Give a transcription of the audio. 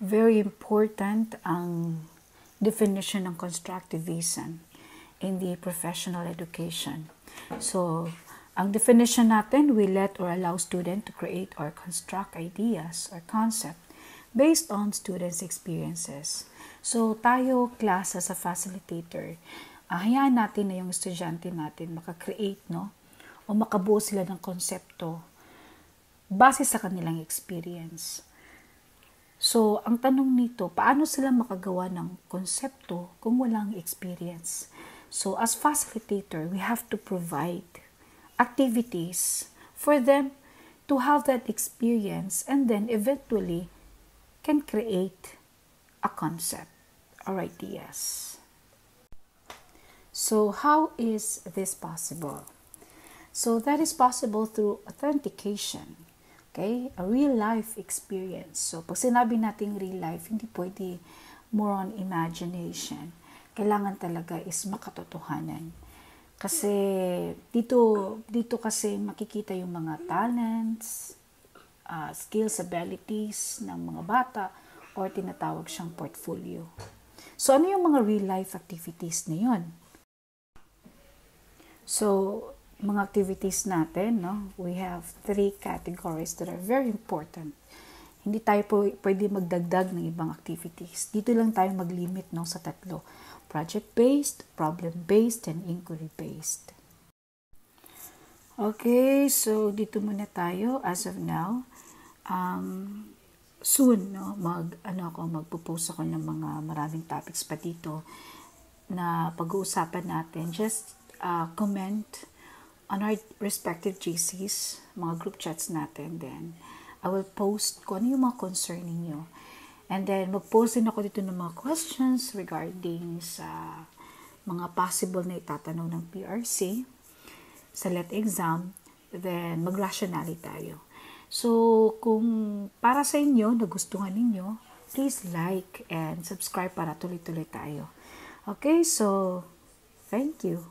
very important ang definition ng constructivism in the professional education. So, ang definition natin, we let or allow student to create or construct ideas or concept based on students' experiences. So, tayo, class as a facilitator, hayaan natin na yung estudyante natin makakreate, no? O makabuo sila ng konsepto base sa kanilang experience. So, ang tanong nito, paano sila makagawa ng konsepto kung walang experience? So, as facilitator, we have to provide activities for them to have that experience and then eventually can create a concept or ideas. So, how is this possible? So, that is possible through authentication. Okay? A real-life experience. So, pag sinabi natin real life, hindi pwede more on imagination. Kailangan talaga is makatotohanan. Kasi, dito kasi makikita yung mga talents, skills, abilities ng mga bata, or tinatawag siyang portfolio. So, ano yung mga real-life activities na yun? So, mga activities natin, no? We have 3 categories that are very important. Hindi tayo pwede magdagdag ng ibang activities. Dito lang tayo mag-limit, no, sa 3. Project-based, problem-based, and inquiry-based. Okay, so dito muna tayo as of now. Soon, no, magpo-post ako ng mga maraming topics pa dito na pag-uusapan natin. Just comment on our respective GCs, mga group chats natin, then I will post kung ano yung mga concern ninyo. And then, mag-post din ako dito ng mga questions regarding sa mga possible na itatanong ng PRC sa LET exam, then mag-rationally tayo. So, kung para sa inyo, nagustuhan ninyo, please like and subscribe para tuloy-tuloy tayo. Okay, so, thank you.